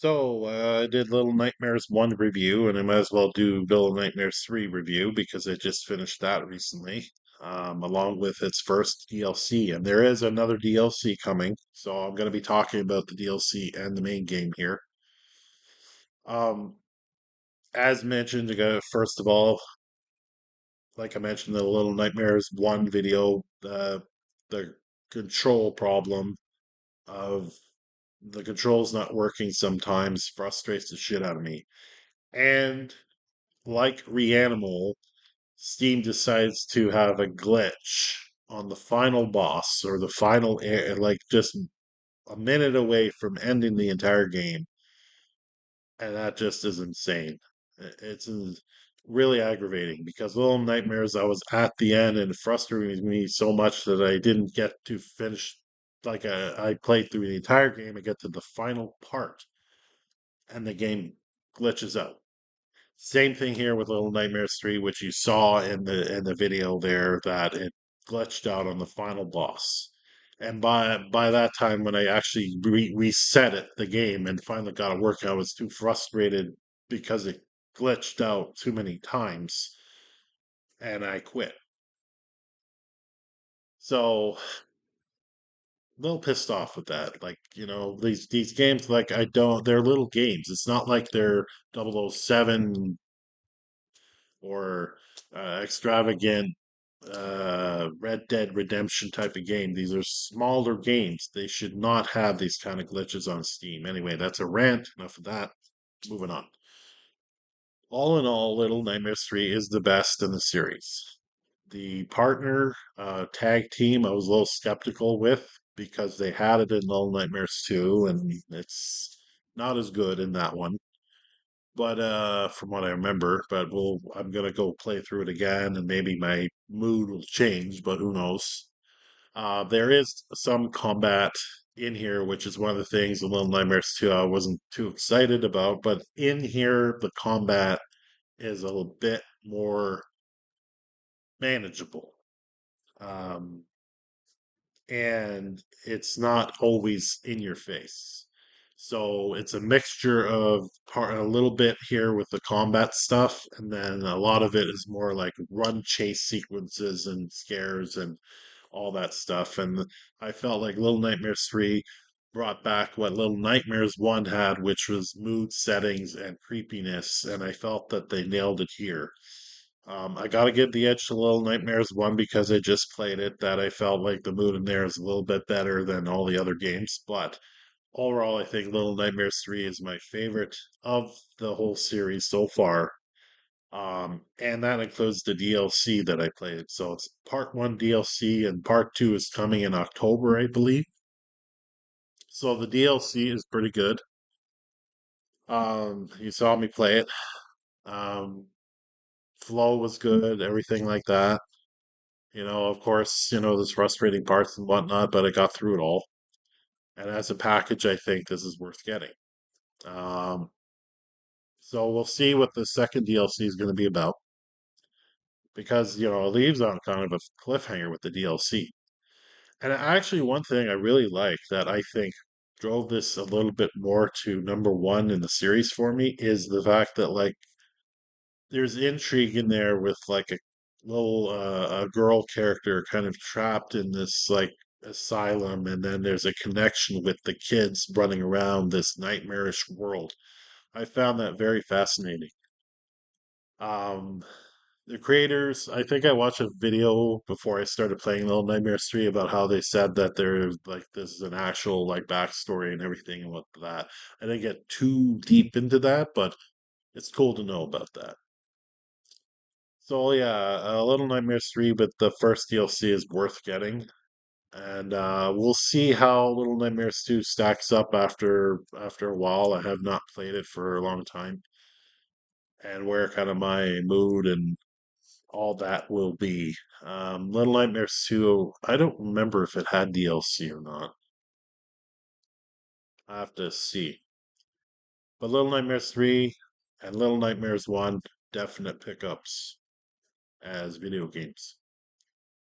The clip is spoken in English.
I did Little Nightmares 1 review, and I might as well do Little Nightmares 3 review because I just finished that recently, along with its first DLC. And there is another DLC coming, so I'm going to be talking about the DLC and the main game here. Um, as mentioned, first of all, like I mentioned, the Little Nightmares 1 video, the control problem of the controls not working sometimes frustrates the shit out of me. And like Reanimal, Steam decides to have a glitch on the final boss or the final, like just a minute away from ending the entire game. And that just is insane. It's really aggravating because Little Nightmares, I was at the end and it frustrated me so much that I didn't get to finish. Like I played through the entire game and get to the final part, and the game glitches out. Same thing here with Little Nightmares 3, which you saw in the video there that it glitched out on the final boss. And by that time, when I actually reset it, the game, and finally got it working, I was too frustrated because it glitched out too many times, and I quit. So a little pissed off with that. Like, these games, like I don't, they're little games. It's not like they're 007 or extravagant Red Dead Redemption type of game. These are smaller games. They should not have these kind of glitches on Steam. Anyway, that's a rant. Enough of that. Moving on. All in all, Little Nightmares 3 is the best in the series. The partner tag team, I was a little skeptical with because they had it in Little Nightmares 2, and it's not as good in that one. But from what I remember, but I'm gonna go play through it again and maybe my mood will change, but who knows. There is some combat in here, which is one of the things in Little Nightmares 2 I wasn't too excited about, but in here the combat is a little bit more manageable. Um, and it's not always in your face. So it's a mixture of a little bit here with the combat stuff, and then a lot of it is more like run chase sequences and scares and all that stuff. And I felt like Little Nightmares 3 brought back what Little Nightmares 1 had, which was mood settings and creepiness, and I felt that they nailed it here. I gotta give the edge to Little Nightmares 1 because I just played it, that I felt like the mood in there is a little bit better than all the other games. But overall, I think Little Nightmares 3 is my favorite of the whole series so far. And that includes the DLC that I played. So it's part 1 DLC and part 2 is coming in October, I believe. So the DLC is pretty good. You saw me play it. Um, flow was good, everything like that. Of course, there's frustrating parts and whatnot, but I got through it all. And as a package, I think this is worth getting. Um, so we'll see what the second DLC is going to be about because, it leaves on kind of a cliffhanger with the DLC. And actually, one thing I really like that I think drove this a little bit more to number one in the series for me is the fact that, like, there's intrigue in there with like a little a girl character kind of trapped in this like asylum, and then there's a connection with the kids running around this nightmarish world. I found that very fascinating. Um, the creators, I think I watched a video before I started playing Little Nightmares 3 about how they said that there's like this is an actual like backstory and everything and what that. I didn't get too deep into that, but it's cool to know about that. So yeah, Little Nightmares 3, but the first DLC is worth getting. And we'll see how Little Nightmares 2 stacks up after a while. I have not played it for a long time. And where kind of my mood and all that will be. Little Nightmares 2, I don't remember if it had DLC or not. I have to see. But Little Nightmares 3 and Little Nightmares 1, definite pickups as video games.